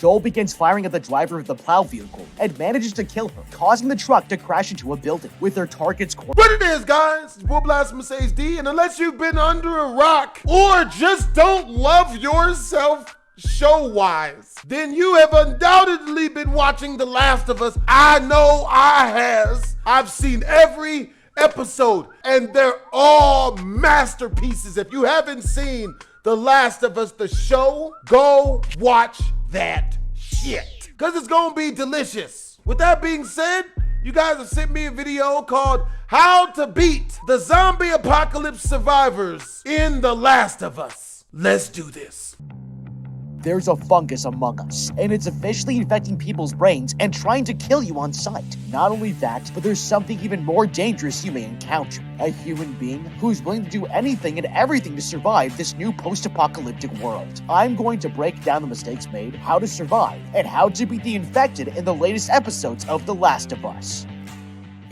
Joel begins firing at the driver of the plow vehicle and manages to kill her, causing the truck to crash into a building with their target's corpse. What it is, guys? It's boy BlastphamousHD, and unless you've been under a rock or just don't love yourself show-wise, then you have undoubtedly been watching The Last of Us. I know I has. I've seen every episode, and they're all masterpieces. If you haven't seen The Last of Us, the show, go watch that shit, because it's gonna be delicious. With that being said, you guys have sent me a video called How to Beat the Zombie Apocalypse Survivors in The Last of Us. Let's do this. There's a fungus among us, and it's officially infecting people's brains and trying to kill you on sight. Not only that, but there's something even more dangerous you may encounter. A human being who's willing to do anything and everything to survive this new post-apocalyptic world. I'm going to break down the mistakes made, how to survive, and how to beat the infected in the latest episodes of The Last of Us.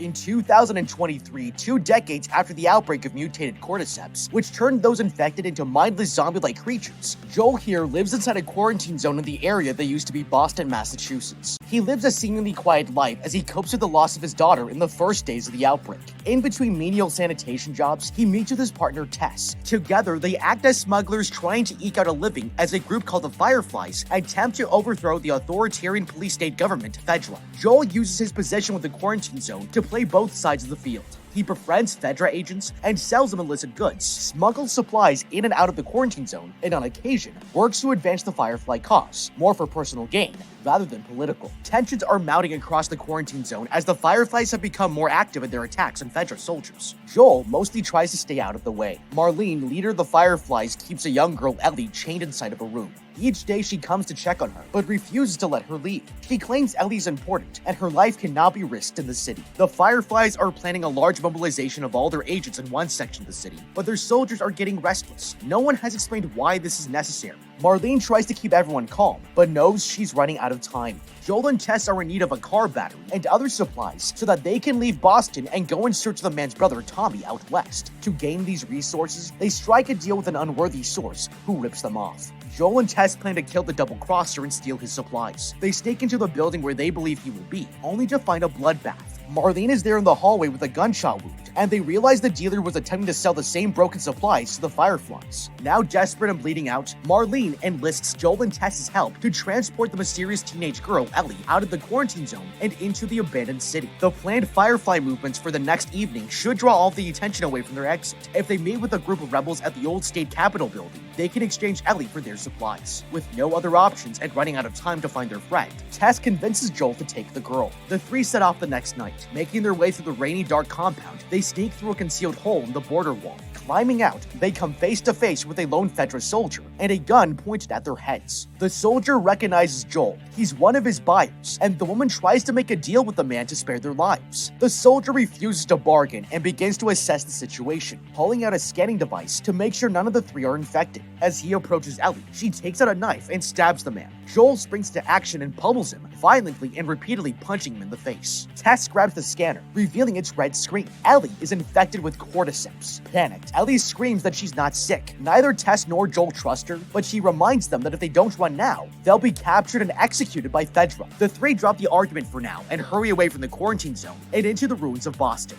In 2023, 2 decades after the outbreak of mutated cordyceps, which turned those infected into mindless zombie-like creatures, Joel here lives inside a quarantine zone in the area that used to be Boston, Massachusetts. He lives a seemingly quiet life as he copes with the loss of his daughter in the first days of the outbreak. In between menial sanitation jobs, he meets with his partner Tess. Together, they act as smugglers trying to eke out a living as a group called the Fireflies attempt to overthrow the authoritarian police state government, Fedra. Joel uses his position with the quarantine zone to play both sides of the field. He befriends Fedra agents and sells them illicit goods, smuggles supplies in and out of the quarantine zone, and on occasion, works to advance the Firefly cause, more for personal gain rather than political. Tensions are mounting across the quarantine zone as the Fireflies have become more active in their attacks on Fedra soldiers. Joel mostly tries to stay out of the way. Marlene, leader of the Fireflies, keeps a young girl, Ellie, chained inside of a room. Each day she comes to check on her, but refuses to let her leave. She claims Ellie's important, and her life cannot be risked in the city. The Fireflies are planning a large mobilization of all their agents in one section of the city, but their soldiers are getting restless. No one has explained why this is necessary. Marlene tries to keep everyone calm, but knows she's running out of time. Joel and Tess are in need of a car battery and other supplies so that they can leave Boston and go in search of the man's brother Tommy out west. To gain these resources, they strike a deal with an unworthy source who rips them off. Joel and Tess plan to kill the double-crosser and steal his supplies. They sneak into the building where they believe he will be, only to find a bloodbath. Marlene is there in the hallway with a gunshot wound, and they realize the dealer was attempting to sell the same broken supplies to the Fireflies. Now desperate and bleeding out, Marlene enlists Joel and Tess's help to transport the mysterious teenage girl, Ellie, out of the quarantine zone and into the abandoned city. The planned Firefly movements for the next evening should draw all the attention away from their exit. If they meet with a group of rebels at the old state capitol building, they can exchange Ellie for their supplies. With no other options and running out of time to find their friend, Tess convinces Joel to take the girl. The three set off the next night. Making their way through the rainy, dark compound, they sneak through a concealed hole in the border wall. Climbing out, they come face to face with a lone Fedra soldier and a gun pointed at their heads. The soldier recognizes Joel. He's one of his buyers, and the woman tries to make a deal with the man to spare their lives. The soldier refuses to bargain and begins to assess the situation, pulling out a scanning device to make sure none of the three are infected. As he approaches Ellie, she takes out a knife and stabs the man. Joel springs to action and pummels him, violently and repeatedly punching him in the face. Tess grabs the scanner, revealing its red screen. Ellie is infected with cordyceps. Panicked, Ellie screams that she's not sick. Neither Tess nor Joel trust her, but she reminds them that if they don't run now, they'll be captured and executed by Fedra. The three drop the argument for now and hurry away from the quarantine zone and into the ruins of Boston.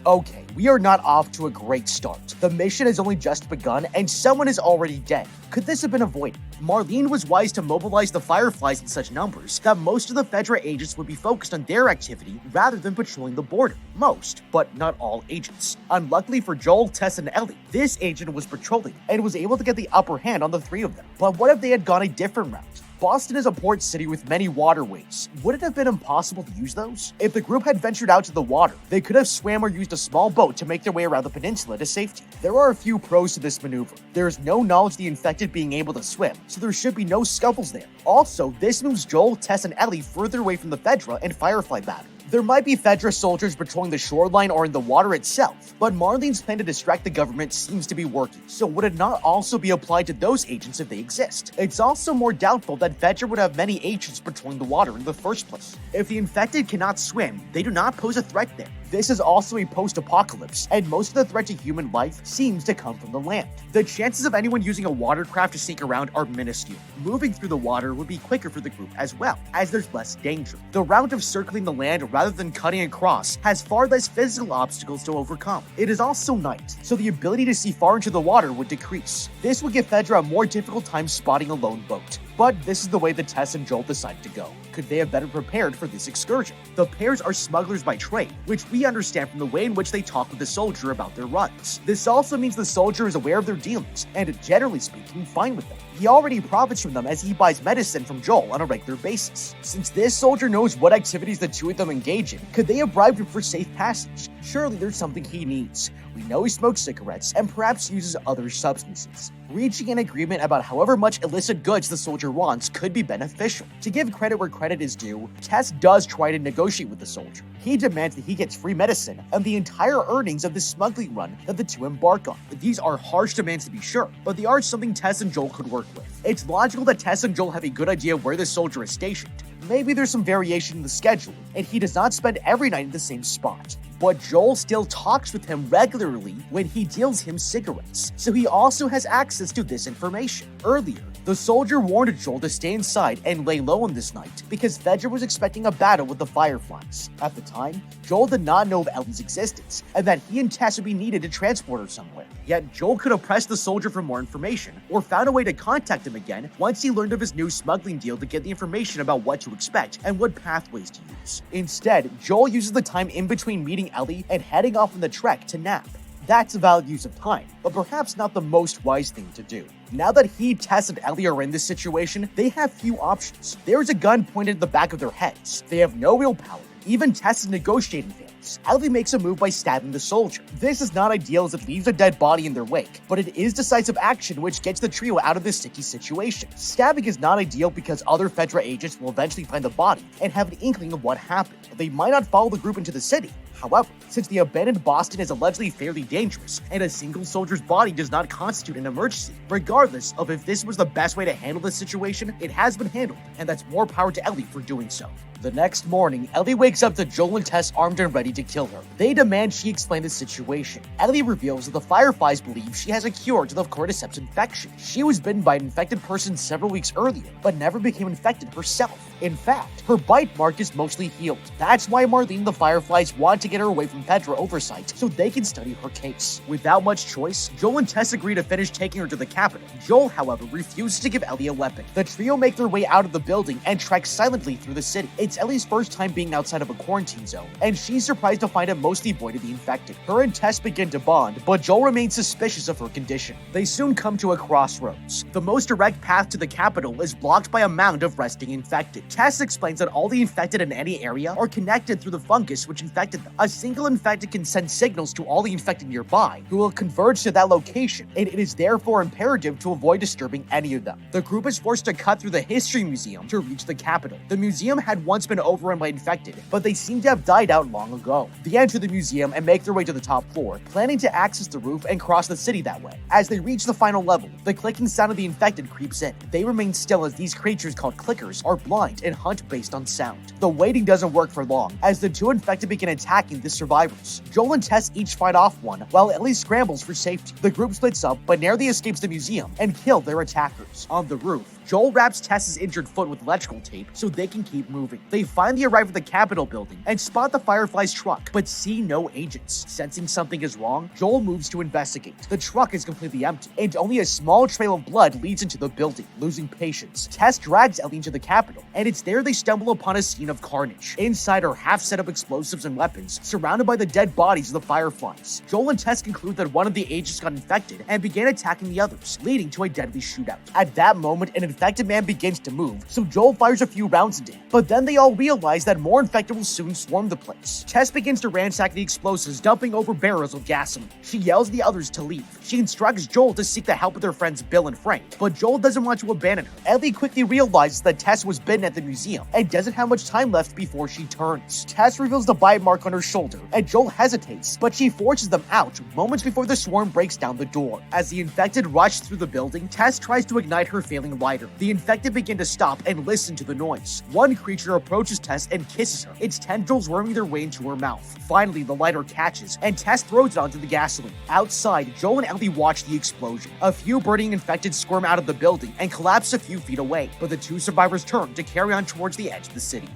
Okay, we are not off to a great start. The mission has only just begun and someone is already dead. Could this have been avoided? Marlene was wise to mobilize the Fireflies in such numbers that most of the Fedra agents would be focused on their activity rather than patrolling the border. Most, but not all agents. Unluckily for Joel, Tess, and Ellie, this agent was patrolling and was able to get the upper hand on the three of them. But what if they had gone a different route? Boston is a port city with many waterways. Would it have been impossible to use those? If the group had ventured out to the water, they could have swam or used a small boat to make their way around the peninsula to safety. There are a few pros to this maneuver. There is no knowledge of the infected being able to swim, so there should be no scuffles there. Also, this moves Joel, Tess, and Ellie further away from the Fedra and Firefly battle. There might be Fedra soldiers patrolling the shoreline or in the water itself, but Marlene's plan to distract the government seems to be working, so would it not also be applied to those agents if they exist? It's also more doubtful that Fedra would have many agents patrolling the water in the first place. If the infected cannot swim, they do not pose a threat there. This is also a post-apocalypse, and most of the threat to human life seems to come from the land. The chances of anyone using a watercraft to sneak around are minuscule. Moving through the water would be quicker for the group as well, as there's less danger. The route of circling the land rather than cutting across has far less physical obstacles to overcome. It is also night, so the ability to see far into the water would decrease. This would give Fedra a more difficult time spotting a lone boat. But this is the way that Tess and Joel decided to go. Could they have better prepared for this excursion? The pairs are smugglers by trade, which we understand from the way in which they talk with the soldier about their runs. This also means the soldier is aware of their dealings, and generally speaking, fine with them. He already profits from them as he buys medicine from Joel on a regular basis. Since this soldier knows what activities the two of them engage in, could they have bribed him for safe passage? Surely there's something he needs. We know he smokes cigarettes and perhaps uses other substances. Reaching an agreement about however much illicit goods the soldier wants could be beneficial. To give credit where credit is due, Tess does try to negotiate with the soldier. He demands that he gets free medicine and the entire earnings of the smuggling run that the two embark on. These are harsh demands to be sure, but they are something Tess and Joel could work with. It's logical that Tess and Joel have a good idea where the soldier is stationed. Maybe there's some variation in the schedule, and he does not spend every night in the same spot. But Joel still talks with him regularly when he deals him cigarettes, so he also has access to this information. Earlier, the soldier warned Joel to stay inside and lay low on this night because Fedra was expecting a battle with the Fireflies. At the time, Joel did not know of Ellie's existence and that he and Tess would be needed to transport her somewhere. Yet Joel could have pressed the soldier for more information or found a way to contact him again once he learned of his new smuggling deal to get the information about what to expect and what pathways to use. Instead, Joel uses the time in between meeting Ellie and heading off on the trek to nap. That's a valid use of time, but perhaps not the most wise thing to do. Now that he, Tess, and Ellie are in this situation, they have few options. There's a gun pointed at the back of their heads. They have no willpower. Even Tess is negotiating things. Ellie makes a move by stabbing the soldier. This is not ideal as it leaves a dead body in their wake, but it is decisive action which gets the trio out of this sticky situation. Stabbing is not ideal because other Fedra agents will eventually find the body and have an inkling of what happened. They might not follow the group into the city. However, since the abandoned Boston is allegedly fairly dangerous, and a single soldier's body does not constitute an emergency, regardless of if this was the best way to handle this situation, it has been handled, and that's more power to Ellie for doing so. The next morning, Ellie wakes up to Joel and Tess armed and ready to kill her. They demand she explain the situation. Ellie reveals that the Fireflies believe she has a cure to the cordyceps infection. She was bitten by an infected person several weeks earlier, but never became infected herself. In fact, her bite mark is mostly healed. That's why Marlene and the Fireflies want to get her away from Fedra oversight so they can study her case. Without much choice, Joel and Tess agree to finish taking her to the capital. Joel, however, refuses to give Ellie a weapon. The trio make their way out of the building and trek silently through the city. It's Ellie's first time being outside of a quarantine zone, and she's surprised to find it mostly void of the infected. Her and Tess begin to bond, but Joel remains suspicious of her condition. They soon come to a crossroads. The most direct path to the capital is blocked by a mound of resting infected. Tess explains that all the infected in any area are connected through the fungus which infected them. A single infected can send signals to all the infected nearby, who will converge to that location, and it is therefore imperative to avoid disturbing any of them. The group is forced to cut through the History Museum to reach the capital. The museum had once been overrun by infected, but they seem to have died out long ago. They enter the museum and make their way to the top floor, planning to access the roof and cross the city that way. As they reach the final level, the clicking sound of the infected creeps in. They remain still as these creatures called clickers are blind and hunt based on sound. The waiting doesn't work for long, as the two infected begin attacking the survivors. Joel and Tess each fight off one, while Ellie scrambles for safety. The group splits up, but narrowly escapes the museum and kills their attackers. On the roof, Joel wraps Tess's injured foot with electrical tape so they can keep moving. They finally arrive at the Capitol building and spot the Fireflies' truck, but see no agents. Sensing something is wrong, Joel moves to investigate. The truck is completely empty, and only a small trail of blood leads into the building. Losing patience, Tess drags Ellie into the Capitol, and it's there they stumble upon a scene of carnage. Inside are half-set-up explosives and weapons, surrounded by the dead bodies of the Fireflies. Joel and Tess conclude that one of the agents got infected and began attacking the others, leading to a deadly shootout. At that moment, an infected man begins to move, so Joel fires a few rounds into him. But then they all realize that more infected will soon swarm the place. Tess begins to ransack the explosives, dumping over barrels of gasoline. She yells at the others to leave. She instructs Joel to seek the help of their friends Bill and Frank, but Joel doesn't want to abandon her. Ellie quickly realizes that Tess was bitten at the the museum and doesn't have much time left before she turns. Tess reveals the bite mark on her shoulder, and Joel hesitates, but she forces them out moments before the swarm breaks down the door. As the infected rush through the building, Tess tries to ignite her failing lighter. The infected begin to stop and listen to the noise. One creature approaches Tess and kisses her, its tendrils worming their way into her mouth. Finally, the lighter catches, and Tess throws it onto the gasoline. Outside, Joel and Ellie watch the explosion. A few burning infected squirm out of the building and collapse a few feet away, but the two survivors turn to carry on towards the edge of the city.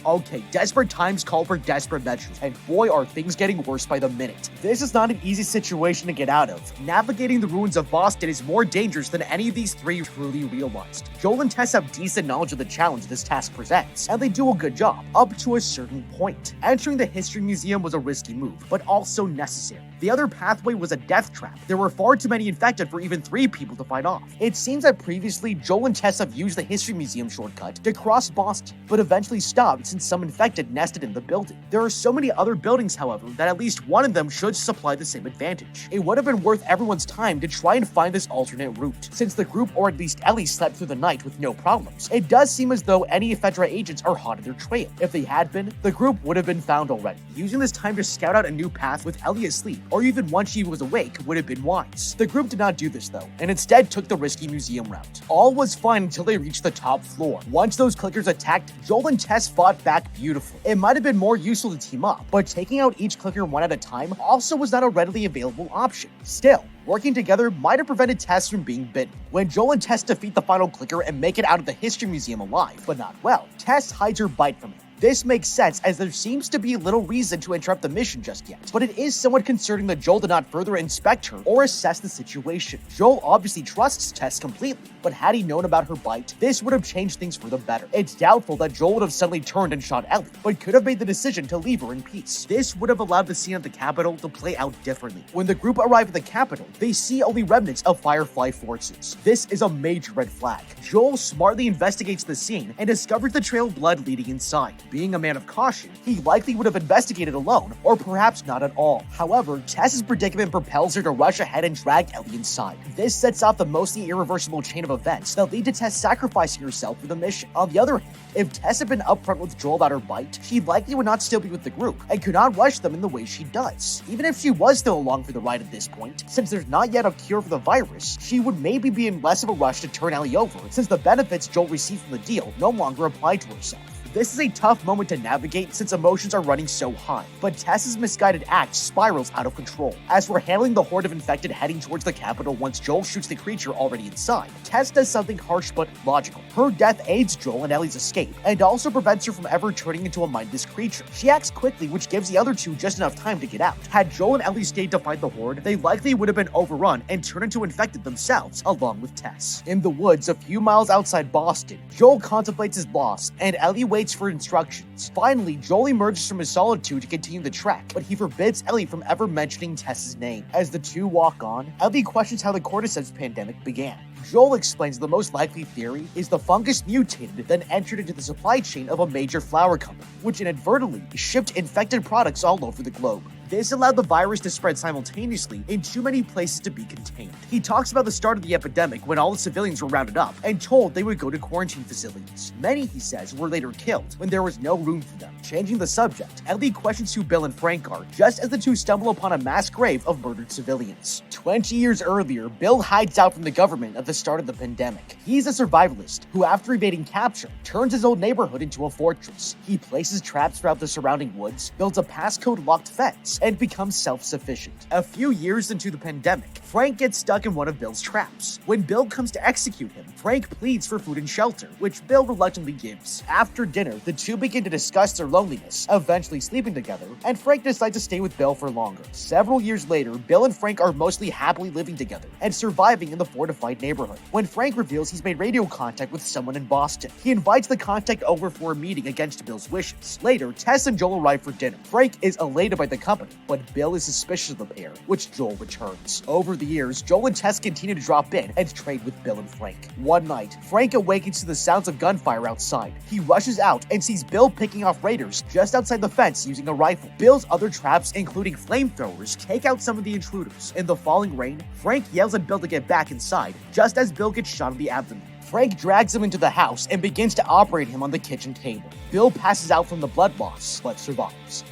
Okay, desperate times call for desperate measures, and boy are things getting worse by the minute. This is not an easy situation to get out of. Navigating the ruins of Boston is more dangerous than any of these three truly realized. Joel and Tess have decent knowledge of the challenge this task presents, and they do a good job, up to a certain point. Entering the History Museum was a risky move, but also necessary. The other pathway was a death trap. There were far too many infected for even 3 people to fight off. It seems that previously, Joel and Tess have used the History Museum shortcut to cross Boston, but eventually stopped since some infected nested in the building. There are so many other buildings, however, that at least one of them should supply the same advantage. It would have been worth everyone's time to try and find this alternate route, since the group, or at least Ellie, slept through the night with no problems. It does seem as though any Fedra agents are hot on their trail. If they had been, the group would have been found already. Using this time to scout out a new path with Ellie asleep, or even once she was awake, would have been wise. The group did not do this though, and instead took the risky museum route. All was fine until they reached the top floor. Once those clickers attacked, Joel and Tess fought back beautifully. It might have been more useful to team up, but taking out each clicker one at a time also was not a readily available option. Still, working together might have prevented Tess from being bitten. When Joel and Tess defeat the final clicker and make it out of the History Museum alive, but not well, Tess hides her bite from him. This makes sense, as there seems to be little reason to interrupt the mission just yet, but it is somewhat concerning that Joel did not further inspect her or assess the situation. Joel obviously trusts Tess completely, but had he known about her bite, this would have changed things for the better. It's doubtful that Joel would have suddenly turned and shot Ellie, but could have made the decision to leave her in peace. This would have allowed the scene at the Capitol to play out differently. When the group arrive at the Capitol, they see only remnants of Firefly forces. This is a major red flag. Joel smartly investigates the scene and discovers the trail of blood leading inside. Being a man of caution, he likely would have investigated alone, or perhaps not at all. However, Tess's predicament propels her to rush ahead and drag Ellie inside. This sets off the mostly irreversible chain of events that lead to Tess sacrificing herself for the mission. On the other hand, if Tess had been upfront with Joel about her bite, she likely would not still be with the group, and could not rush them in the way she does. Even if she was still along for the ride at this point, since there's not yet a cure for the virus, she would maybe be in less of a rush to turn Ellie over, since the benefits Joel received from the deal no longer apply to herself. This is a tough moment to navigate since emotions are running so high, but Tess's misguided act spirals out of control. As we're handling the horde of infected heading towards the Capitol once Joel shoots the creature already inside, Tess does something harsh but logical. Her death aids Joel and Ellie's escape, and also prevents her from ever turning into a mindless creature. She acts quickly, which gives the other two just enough time to get out. Had Joel and Ellie stayed to fight the horde, they likely would have been overrun and turned into infected themselves, along with Tess. In the woods a few miles outside Boston, Joel contemplates his loss, and Ellie waits for instructions. Finally, Joel emerges from his solitude to continue the trek, but he forbids Ellie from ever mentioning Tess's name. As the two walk on, Ellie questions how the cordyceps pandemic began. Joel explains the most likely theory is the fungus mutated, then entered into the supply chain of a major flower company, which inadvertently shipped infected products all over the globe. This allowed the virus to spread simultaneously in too many places to be contained. He talks about the start of the epidemic when all the civilians were rounded up and told they would go to quarantine facilities. Many, he says, were later killed when there was no room for them. Changing the subject, Ellie questions who Bill and Frank are, just as the two stumble upon a mass grave of murdered civilians. 20 years earlier, Bill hides out from the government at the start of the pandemic. He's a survivalist who, after evading capture, turns his old neighborhood into a fortress. He places traps throughout the surrounding woods, builds a passcode-locked fence, and becomes self-sufficient. A few years into the pandemic, Frank gets stuck in one of Bill's traps. When Bill comes to execute him, Frank pleads for food and shelter, which Bill reluctantly gives. After dinner, the two begin to discuss their loneliness, eventually sleeping together, and Frank decides to stay with Bill for longer. Several years later, Bill and Frank are mostly happily living together and surviving in the fortified neighborhood, when Frank reveals he's made radio contact with someone in Boston. He invites the contact over for a meeting against Bill's wishes. Later, Tess and Joel arrive for dinner. Frank is elated by the company, but Bill is suspicious of the pair, which Joel returns. Over the years, Joel and Tess continue to drop in and trade with Bill and Frank. One night, Frank awakens to the sounds of gunfire outside. He rushes out and sees Bill picking off raiders just outside the fence using a rifle. Bill's other traps, including flamethrowers, take out some of the intruders. In the falling rain, Frank yells at Bill to get back inside, just as Bill gets shot in the abdomen. Frank drags him into the house and begins to operate him on the kitchen table. Bill passes out from the blood loss, but survives.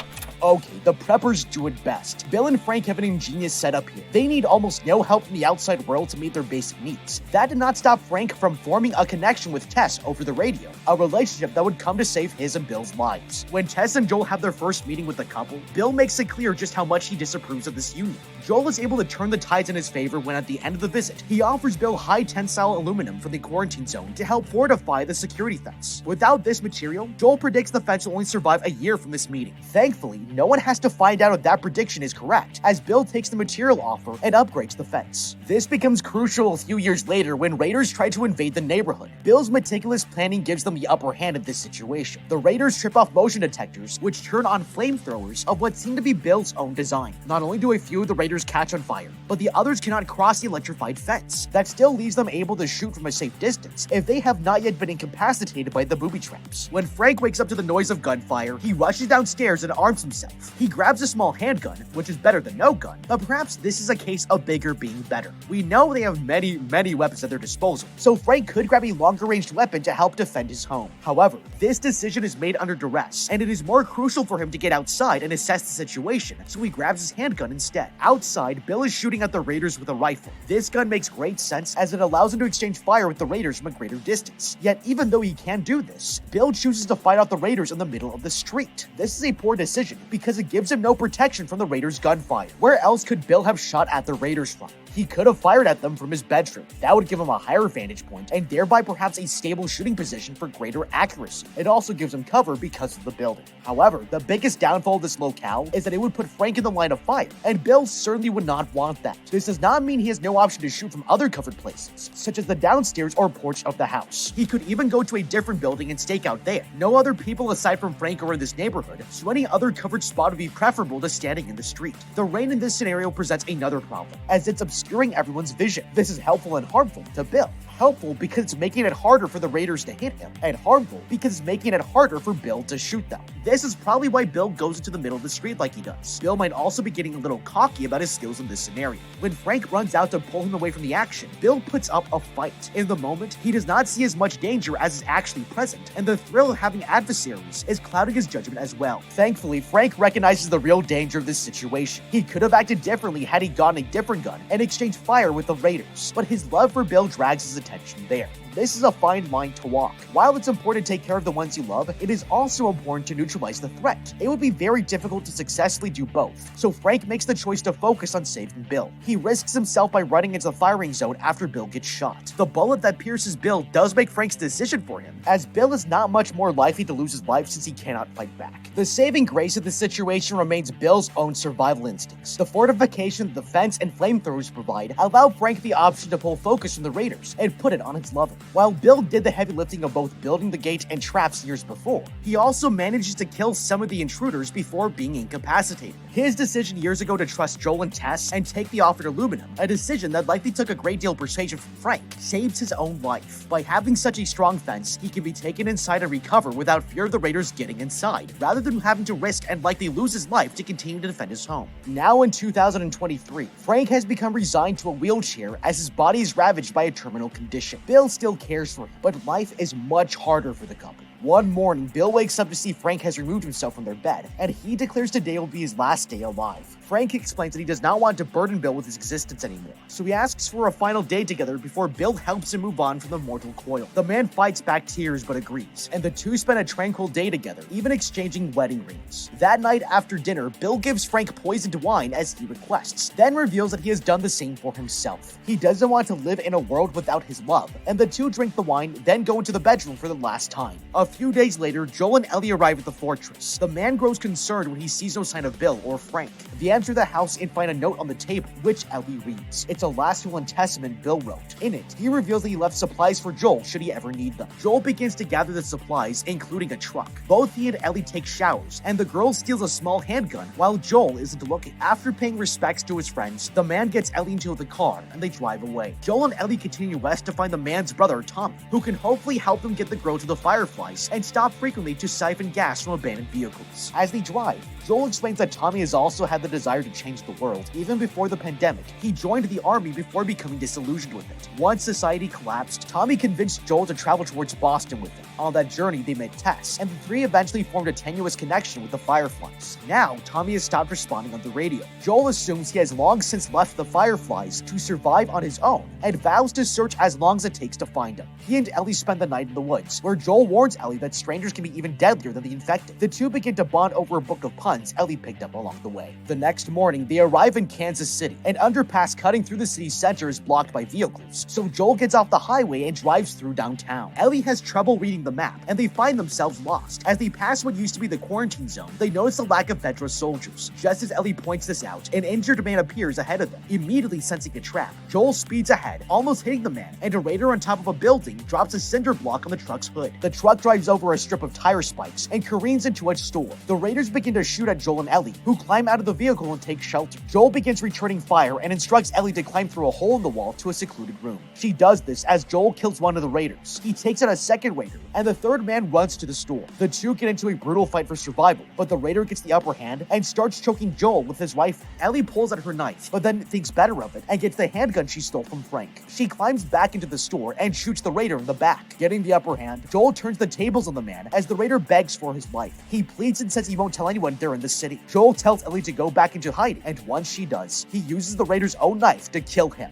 Okay, the preppers do it best. Bill and Frank have an ingenious setup here. They need almost no help from the outside world to meet their basic needs. That did not stop Frank from forming a connection with Tess over the radio, a relationship that would come to save his and Bill's lives. When Tess and Joel have their first meeting with the couple, Bill makes it clear just how much he disapproves of this union. Joel is able to turn the tides in his favor when at the end of the visit, he offers Bill high tensile aluminum from the quarantine zone to help fortify the security fence. Without this material, Joel predicts the fence will only survive a year from this meeting. Thankfully, no one has to find out if that prediction is correct, as Bill takes the material offer and upgrades the fence. This becomes crucial a few years later when raiders try to invade the neighborhood. Bill's meticulous planning gives them the upper hand in this situation. The raiders trip off motion detectors, which turn on flamethrowers of what seem to be Bill's own design. Not only do a few of the raiders catch on fire, but the others cannot cross the electrified fence. That still leaves them able to shoot from a safe distance if they have not yet been incapacitated by the booby traps. When Frank wakes up to the noise of gunfire, he rushes downstairs and arms himself. He grabs a small handgun, which is better than no gun, but perhaps this is a case of bigger being better. We know they have many weapons at their disposal, so Frank could grab a longer ranged weapon to help defend his home. However, this decision is made under duress, and it is more crucial for him to get outside and assess the situation, so he grabs his handgun instead. Outside, Bill is shooting at the raiders with a rifle. This gun makes great sense as it allows him to exchange fire with the raiders from a greater distance. Yet even though he can do this, Bill chooses to fight off the raiders in the middle of the street. This is a poor decision because it gives him no protection from the raiders' gunfire. Where else could Bill have shot at the raiders from? He could have fired at them from his bedroom. That would give him a higher vantage point and thereby perhaps a stable shooting position for greater accuracy. It also gives him cover because of the building. However, the biggest downfall of this locale is that it would put Frank in the line of fire, and Bill certainly would not want that. This does not mean he has no option to shoot from other covered places, such as the downstairs or porch of the house. He could even go to a different building and stake out there. No other people aside from Frank are in this neighborhood, so any other covered spot would be preferable to standing in the street. The rain in this scenario presents another problem, as it's obscuring everyone's vision. This is helpful and harmful to Bill. Helpful because it's making it harder for the raiders to hit him, and harmful because it's making it harder for Bill to shoot them. This is probably why Bill goes into the middle of the street like he does. Bill might also be getting a little cocky about his skills in this scenario. When Frank runs out to pull him away from the action, Bill puts up a fight. In the moment, he does not see as much danger as is actually present, and the thrill of having adversaries is clouding his judgment as well. Thankfully, Frank recognizes the real danger of this situation. He could have acted differently had he gotten a different gun and exchanged fire with the raiders, but his love for Bill drags his attention there. This is a fine line to walk. While it's important to take care of the ones you love, it is also important to neutralize the threat. It would be very difficult to successfully do both, so Frank makes the choice to focus on saving Bill. He risks himself by running into the firing zone after Bill gets shot. The bullet that pierces Bill does make Frank's decision for him, as Bill is not much more likely to lose his life since he cannot fight back. The saving grace of the situation remains Bill's own survival instincts. The fortification the fence and flamethrowers provide allow Frank the option to pull focus from the raiders and put it on his lover. While Bill did the heavy lifting of both building the gate and traps years before, he also manages to kill some of the intruders before being incapacitated. His decision years ago to trust Joel and Tess and take the offered aluminum, a decision that likely took a great deal of persuasion from Frank, saves his own life. By having such a strong fence, he can be taken inside and recover without fear of the raiders getting inside, rather than having to risk and likely lose his life to continue to defend his home. Now in 2023, Frank has become resigned to a wheelchair as his body is ravaged by a terminal condition. Bill still cares for him, but life is much harder for the couple. One morning, Bill wakes up to see Frank has removed himself from their bed, and he declares today will be his last day alive. Frank explains that he does not want to burden Bill with his existence anymore, so he asks for a final day together before Bill helps him move on from the mortal coil. The man fights back tears but agrees, and the two spend a tranquil day together, even exchanging wedding rings. That night after dinner, Bill gives Frank poisoned wine as he requests, then reveals that he has done the same for himself. He doesn't want to live in a world without his love, and the two drink the wine, then go into the bedroom for the last time. A few days later, Joel and Ellie arrive at the fortress. The man grows concerned when he sees no sign of Bill or Frank. They enter the house and find a note on the table, which Ellie reads. It's a last will and testament Bill wrote. In it, he reveals that he left supplies for Joel should he ever need them. Joel begins to gather the supplies, including a truck. Both he and Ellie take showers, and the girl steals a small handgun while Joel isn't looking. After paying respects to his friends, the man gets Ellie into the car, and they drive away. Joel and Ellie continue west to find the man's brother, Tommy, who can hopefully help them get the girl to the Fireflies and stop frequently to siphon gas from abandoned vehicles. As they drive, Joel explains that Tommy has also had the the desire to change the world. Even before the pandemic, he joined the army before becoming disillusioned with it. Once society collapsed, Tommy convinced Joel to travel towards Boston with him. On that journey, they met Tess, and the three eventually formed a tenuous connection with the Fireflies. Now, Tommy has stopped responding on the radio. Joel assumes he has long since left the Fireflies to survive on his own, and vows to search as long as it takes to find him. He and Ellie spend the night in the woods, where Joel warns Ellie that strangers can be even deadlier than the infected. The two begin to bond over a book of puns Ellie picked up along the way. The next morning, they arrive in Kansas City. An underpass cutting through the city center is blocked by vehicles, so Joel gets off the highway and drives through downtown. Ellie has trouble reading the map, and they find themselves lost. As they pass what used to be the quarantine zone, they notice the lack of Fedra soldiers. Just as Ellie points this out, an injured man appears ahead of them. Immediately sensing a trap, Joel speeds ahead, almost hitting the man, and a raider on top of a building drops a cinder block on the truck's hood. The truck drives over a strip of tire spikes and careens into a store. The raiders begin to shoot at Joel and Ellie, who climb out of the vehicle and take shelter. Joel begins returning fire and instructs Ellie to climb through a hole in the wall to a secluded room. She does this as Joel kills one of the raiders. He takes out a second raider, and the third man runs to the store. The two get into a brutal fight for survival, but the raider gets the upper hand and starts choking Joel with his rifle. Ellie pulls out her knife, but then thinks better of it and gets the handgun she stole from Frank. She climbs back into the store and shoots the raider in the back. Getting the upper hand, Joel turns the tables on the man as the raider begs for his life. He pleads and says he won't tell anyone they're in the city. Joel tells Ellie to go back into hiding, and once she does, he uses the raider's own knife to kill him.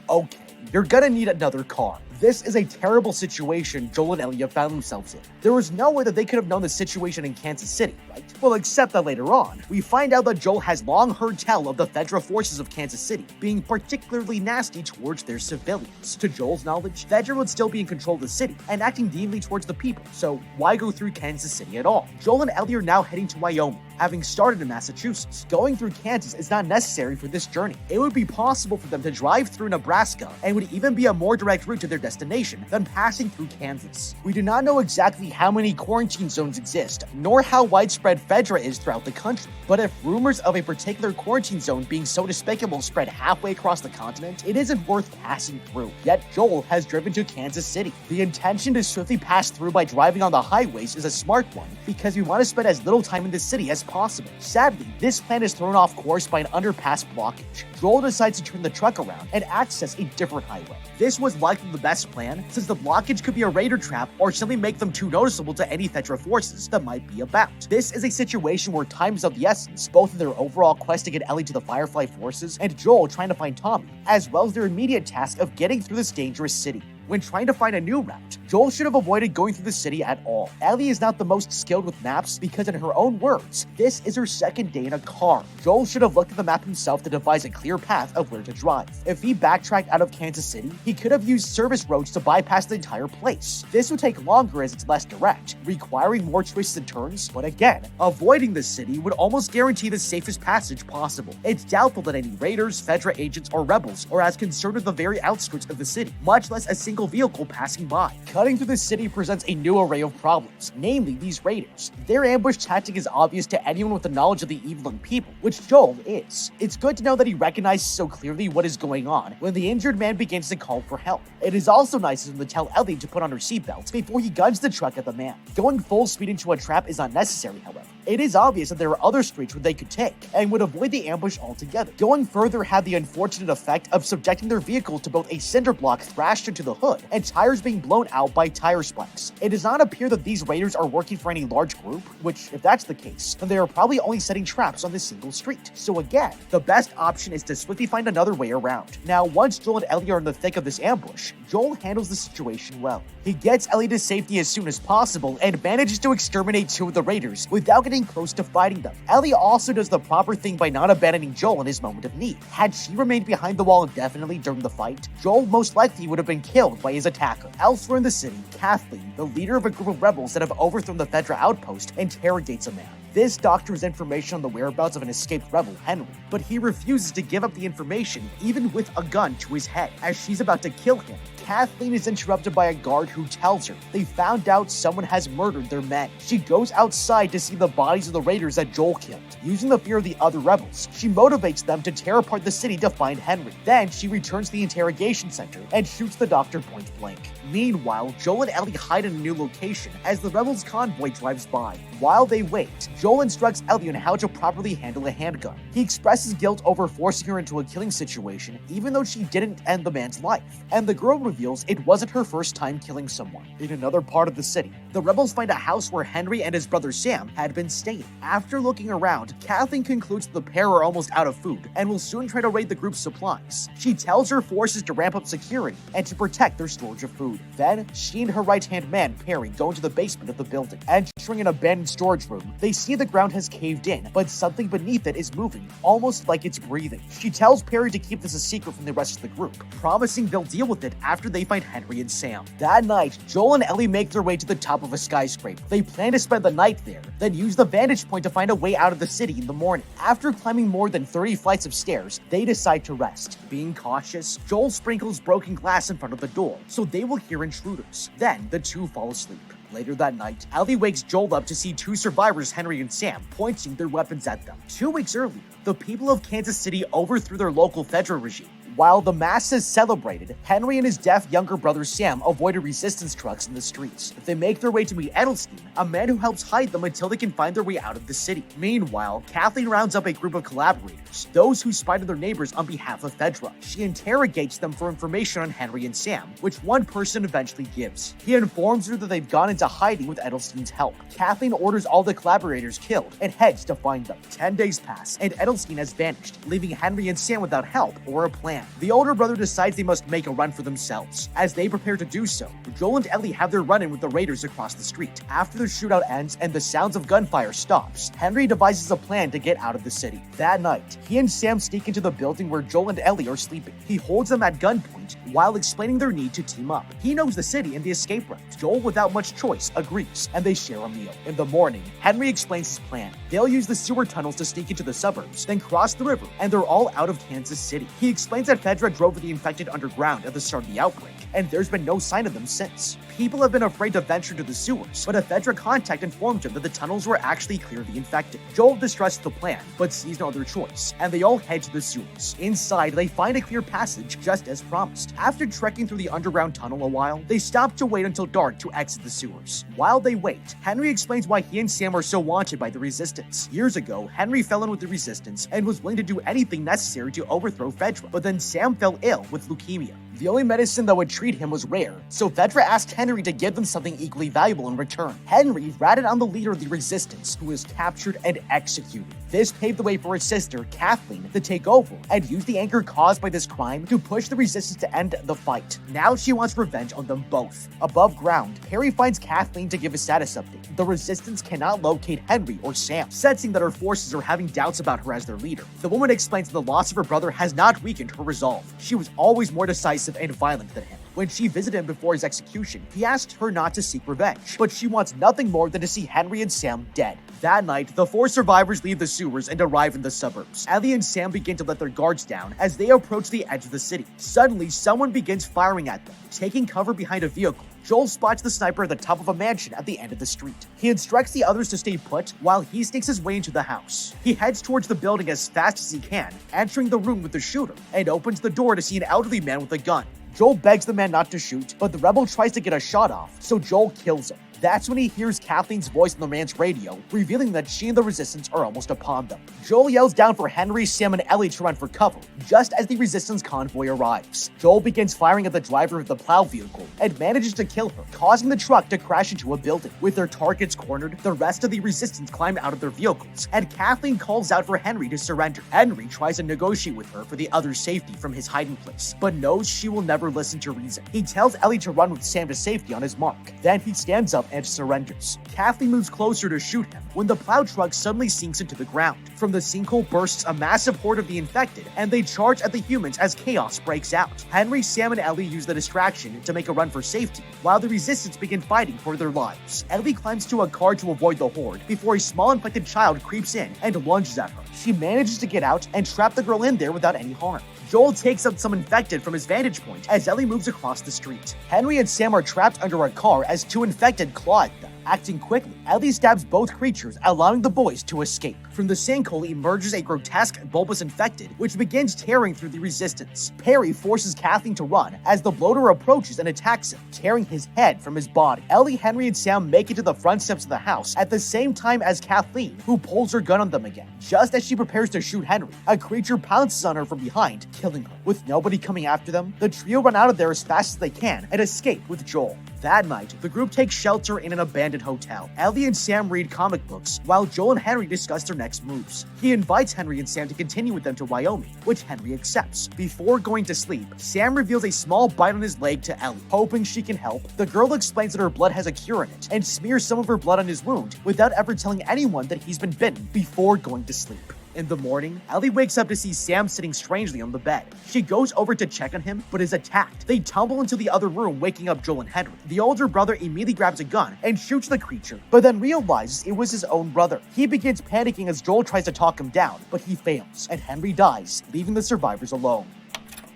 Okay, you're gonna need another car. This is a terrible situation Joel and Ellie have found themselves in. There was no way that they could have known the situation in Kansas City, right? Well, except that later on, we find out that Joel has long heard tell of the Fedra forces of Kansas City being particularly nasty towards their civilians. To Joel's knowledge, Fedra would still be in control of the city and acting meanly towards the people, so why go through Kansas City at all? Joel and Ellie are now heading to Wyoming, having started in Massachusetts. Going through Kansas is not necessary for this journey. It would be possible for them to drive through Nebraska and would even be a more direct route to their destination than passing through Kansas. We do not know exactly how many quarantine zones exist, nor how widespread Fedra is throughout the country, but if rumors of a particular quarantine zone being so despicable spread halfway across the continent, it isn't worth passing through. Yet Joel has driven to Kansas City. The intention to swiftly pass through by driving on the highways is a smart one, because we want to spend as little time in the city as possible. Sadly, this plan is thrown off course by an underpass blockage. Joel decides to turn the truck around and access a different highway. This was likely the best plan, since the blockage could be a raider trap or simply make them too noticeable to any Fedra forces that might be about. This is a situation where time is of the essence, both in their overall quest to get Ellie to the Firefly forces and Joel trying to find Tommy, as well as their immediate task of getting through this dangerous city. When trying to find a new route, Joel should have avoided going through the city at all. Ellie is not the most skilled with maps because, in her own words, this is her second day in a car. Joel should have looked at the map himself to devise a clear path of where to drive. If he backtracked out of Kansas City, he could have used service roads to bypass the entire place. This would take longer as it's less direct, requiring more twists and turns, but again, avoiding the city would almost guarantee the safest passage possible. It's doubtful that any raiders, Fedra agents, or rebels are as concerned with the very outskirts of the city, much less a single vehicle passing by. Cutting through the city presents a new array of problems, namely these raiders. Their ambush tactic is obvious to anyone with the knowledge of the evil and people, which Joel is. It's good to know that he recognizes so clearly what is going on when the injured man begins to call for help. It is also nice of him to tell Ellie to put on her seatbelt before he guns the truck at the man. Going full speed into a trap is unnecessary, however. It is obvious that there are other streets where they could take and would avoid the ambush altogether. Going further had the unfortunate effect of subjecting their vehicle to both a cinder block thrashed into the hood and tires being blown out by tire spikes. It does not appear that these raiders are working for any large group, which, if that's the case, then they are probably only setting traps on this single street. So again, the best option is to swiftly find another way around. Now, once Joel and Ellie are in the thick of this ambush, Joel handles the situation well. He gets Ellie to safety as soon as possible and manages to exterminate two of the raiders without getting close to fighting them. Ellie also does the proper thing by not abandoning Joel in his moment of need. Had she remained behind the wall indefinitely during the fight, Joel most likely would have been killed by his attacker. Elsewhere in the city, Kathleen, the leader of a group of rebels that have overthrown the Fedra outpost, interrogates a man. This doctors information on the whereabouts of an escaped rebel, Henry, but he refuses to give up the information even with a gun to his head. As she's about to kill him, Kathleen is interrupted by a guard who tells her they found out someone has murdered their men. She goes outside to see the bodies of the raiders that Joel killed. Using the fear of the other rebels, she motivates them to tear apart the city to find Henry. Then she returns to the interrogation center and shoots the doctor point blank. Meanwhile, Joel and Ellie hide in a new location as the rebels' convoy drives by. While they wait, Joel instructs Ellie on how to properly handle a handgun. He expresses guilt over forcing her into a killing situation, even though she didn't end the man's life. And the girl reveals it wasn't her first time killing someone. In another part of the city, the rebels find a house where Henry and his brother Sam had been staying. After looking around, Kathleen concludes the pair are almost out of food and will soon try to raid the group's supplies. She tells her forces to ramp up security and to protect their storage of food. Then, she and her right-hand man, Perry, go into the basement of the building. Entering an abandoned storage room, they see the ground has caved in, but something beneath it is moving, almost like it's breathing. She tells Perry to keep this a secret from the rest of the group, promising they'll deal with it after they find Henry and Sam. That night, Joel and Ellie make their way to the top of a skyscraper. They plan to spend the night there, then use the vantage point to find a way out of the city in the morning. After climbing more than 30 flights of stairs, they decide to rest. Being cautious, Joel sprinkles broken glass in front of the door, so they will hear intruders. Then, the two fall asleep. Later that night, Ellie wakes Joel up to see two survivors, Henry and Sam, pointing their weapons at them. 2 weeks earlier, the people of Kansas City overthrew their local federal regime. While the masses celebrated, Henry and his deaf younger brother Sam avoided resistance trucks in the streets. They make their way to meet Edelstein, a man who helps hide them until they can find their way out of the city. Meanwhile, Kathleen rounds up a group of collaborators, those who spy on their neighbors on behalf of Fedra. She interrogates them for information on Henry and Sam, which one person eventually gives. He informs her that they've gone into hiding with Edelstein's help. Kathleen orders all the collaborators killed and heads to find them. 10 days pass, and Edelstein has vanished, leaving Henry and Sam without help or a plan. The older brother decides they must make a run for themselves. As they prepare to do so, Joel and Ellie have their run-in with the raiders across the street. After the shootout ends and the sounds of gunfire stops, Henry devises a plan to get out of the city. That night, he and Sam sneak into the building where Joel and Ellie are sleeping. He holds them at gunpoint while explaining their need to team up. He knows the city and the escape route. Joel, without much choice, agrees, and they share a meal. In the morning, Henry explains his plan. They'll use the sewer tunnels to sneak into the suburbs, then cross the river, and they're all out of Kansas City. He explains that Fedra drove the infected underground at the start of the outbreak, and there's been no sign of them since. People have been afraid to venture to the sewers, but a Fedra contact informed him that the tunnels were actually clear of the infected. Joel distrusts the plan, but sees no other choice, and they all head to the sewers. Inside, they find a clear passage, just as promised. After trekking through the underground tunnel a while, they stop to wait until dark to exit the sewers. While they wait, Henry explains why he and Sam are so wanted by the Resistance. Years ago, Henry fell in with the Resistance and was willing to do anything necessary to overthrow Fedra, but then Sam fell ill with leukemia. The only medicine that would treat him was rare, so Fedra asked Henry to give them something equally valuable in return. Henry ratted on the leader of the Resistance, who was captured and executed. This paved the way for his sister, Kathleen, to take over and use the anger caused by this crime to push the Resistance to end the fight. Now she wants revenge on them both. Above ground, Perry finds Kathleen to give a status update. The Resistance cannot locate Henry or Sam, sensing that her forces are having doubts about her as their leader. The woman explains that the loss of her brother has not weakened her resolve. She was always more decisive and violent than him. When she visited him before his execution, he asked her not to seek revenge, but she wants nothing more than to see Henry and Sam dead. That night, the 4 survivors leave the sewers and arrive in the suburbs. Ellie and Sam begin to let their guards down as they approach the edge of the city. Suddenly, someone begins firing at them. Taking cover behind a vehicle, Joel spots the sniper at the top of a mansion at the end of the street. He instructs the others to stay put while he sneaks his way into the house. He heads towards the building as fast as he can, entering the room with the shooter, and opens the door to see an elderly man with a gun. Joel begs the man not to shoot, but the rebel tries to get a shot off, so Joel kills him. That's when he hears Kathleen's voice on the man's radio, revealing that she and the Resistance are almost upon them. Joel yells down for Henry, Sam, and Ellie to run for cover, just as the Resistance convoy arrives. Joel begins firing at the driver of the plow vehicle and manages to kill her, causing the truck to crash into a building. With their targets cornered, the rest of the Resistance climb out of their vehicles, and Kathleen calls out for Henry to surrender. Henry tries to negotiate with her for the other's safety from his hiding place, but knows she will never listen to reason. He tells Ellie to run with Sam to safety on his mark. Then he stands up and surrenders. Kathleen moves closer to shoot him when the plow truck suddenly sinks into the ground. From the sinkhole bursts a massive horde of the infected, and they charge at the humans as chaos breaks out. Henry, Sam, and Ellie use the distraction to make a run for safety, while the Resistance begin fighting for their lives. Ellie climbs to a car to avoid the horde before a small infected child creeps in and lunges at her. She manages to get out and trap the girl in there without any harm. Joel takes out some infected from his vantage point as Ellie moves across the street. Henry and Sam are trapped under a car as 2 infected claw at them. Acting quickly, Ellie stabs both creatures, allowing the boys to escape. From the sinkhole emerges a grotesque bulbous infected, which begins tearing through the resistance. Perry forces Kathleen to run as the bloater approaches and attacks him, tearing his head from his body. Ellie, Henry, and Sam make it to the front steps of the house at the same time as Kathleen, who pulls her gun on them again. Just as she prepares to shoot Henry, a creature pounces on her from behind, killing her. With nobody coming after them, the trio run out of there as fast as they can and escape with Joel. That night, the group takes shelter in an abandoned hotel. Ellie and Sam read comic books, while Joel and Henry discuss their next moves. He invites Henry and Sam to continue with them to Wyoming, which Henry accepts. Before going to sleep, Sam reveals a small bite on his leg to Ellie. Hoping she can help, the girl explains that her blood has a cure in it, and smears some of her blood on his wound without ever telling anyone that he's been bitten before going to sleep. In the morning, Ellie wakes up to see Sam sitting strangely on the bed. She goes over to check on him, but is attacked. They tumble into the other room, waking up Joel and Henry. The older brother immediately grabs a gun and shoots the creature, but then realizes it was his own brother. He begins panicking as Joel tries to talk him down, but he fails, and Henry dies, leaving the survivors alone.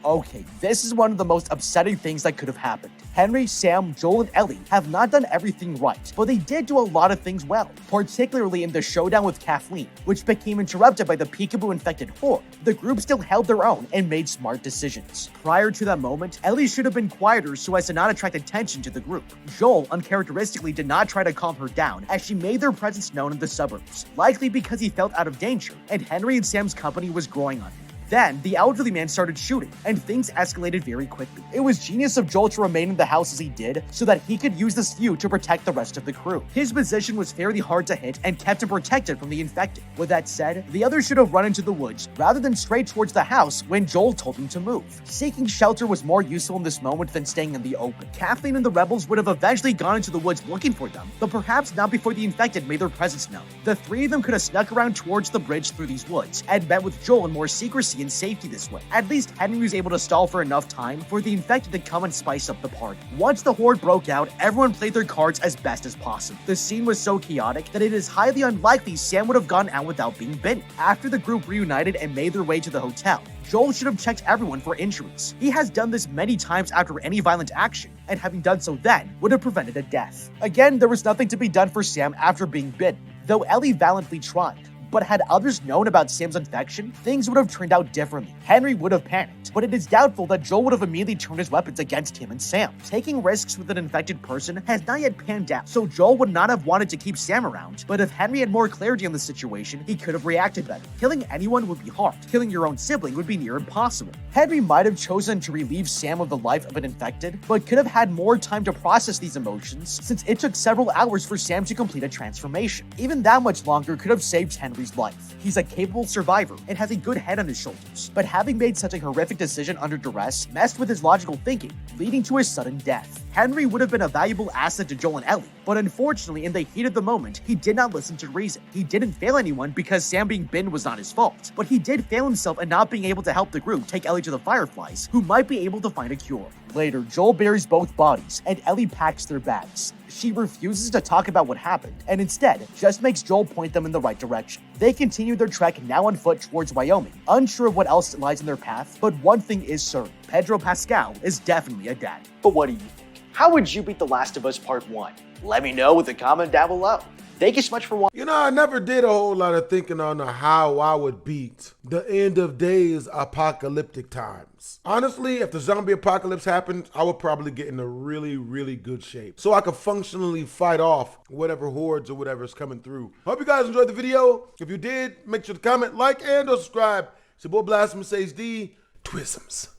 Okay, this is one of the most upsetting things that could have happened. Henry, Sam, Joel, and Ellie have not done everything right, but they did do a lot of things well, particularly in the showdown with Kathleen, which became interrupted by the peekaboo infected horde. The group still held their own and made smart decisions. Prior to that moment, Ellie should have been quieter so as to not attract attention to the group. Joel uncharacteristically did not try to calm her down as she made their presence known in the suburbs, likely because he felt out of danger, and Henry and Sam's company was growing on him. Then, the elderly man started shooting, and things escalated very quickly. It was genius of Joel to remain in the house as he did, so that he could use this view to protect the rest of the crew. His position was fairly hard to hit and kept him protected from the infected. With that said, the others should have run into the woods, rather than straight towards the house when Joel told them to move. Seeking shelter was more useful in this moment than staying in the open. Kathleen and the rebels would have eventually gone into the woods looking for them, but perhaps not before the infected made their presence known. The 3 of them could have snuck around towards the bridge through these woods, and met with Joel in more secrecy and safety this way. At least Henry was able to stall for enough time for the infected to come and spice up the party. Once the horde broke out, everyone played their cards as best as possible. The scene was so chaotic that it is highly unlikely Sam would have gone out without being bitten. After the group reunited and made their way to the hotel, Joel should have checked everyone for injuries. He has done this many times after any violent action, and having done so then would have prevented a death. Again, there was nothing to be done for Sam after being bitten, though Ellie valiantly tried. But had others known about Sam's infection, things would have turned out differently. Henry would have panicked, but it is doubtful that Joel would have immediately turned his weapons against him and Sam. Taking risks with an infected person has not yet panned out, so Joel would not have wanted to keep Sam around, but if Henry had more clarity on the situation, he could have reacted better. Killing anyone would be hard. Killing your own sibling would be near impossible. Henry might have chosen to relieve Sam of the life of an infected, but could have had more time to process these emotions, since it took several hours for Sam to complete a transformation. Even that much longer could have saved Henry's life. He's a capable survivor and has a good head on his shoulders, but having made such a horrific decision under duress messed with his logical thinking, leading to his sudden death. Henry would have been a valuable asset to Joel and Ellie, but unfortunately in the heat of the moment, he did not listen to reason. He didn't fail anyone because Sam being bitten was not his fault, but he did fail himself in not being able to help the group take Ellie to the Fireflies, who might be able to find a cure. Later, Joel buries both bodies, and Ellie packs their bags. She refuses to talk about what happened, and instead just makes Joel point them in the right direction. They continue their trek now on foot towards Wyoming, unsure of what else lies in their path, but one thing is certain: Pedro Pascal is definitely a dad. But what do you think? How would you beat The Last of Us Part 1? Let me know with a comment down below. Thank you so much for watching. You know, I never did a whole lot of thinking on how I would beat the end of days apocalyptic times. Honestly, if the zombie apocalypse happened, I would probably get in a really, really good shape so I could functionally fight off whatever hordes or whatever is coming through. Hope you guys enjoyed the video. If you did, make sure to comment, like, and or subscribe. It's your boy BlastphamousHD. Twisms.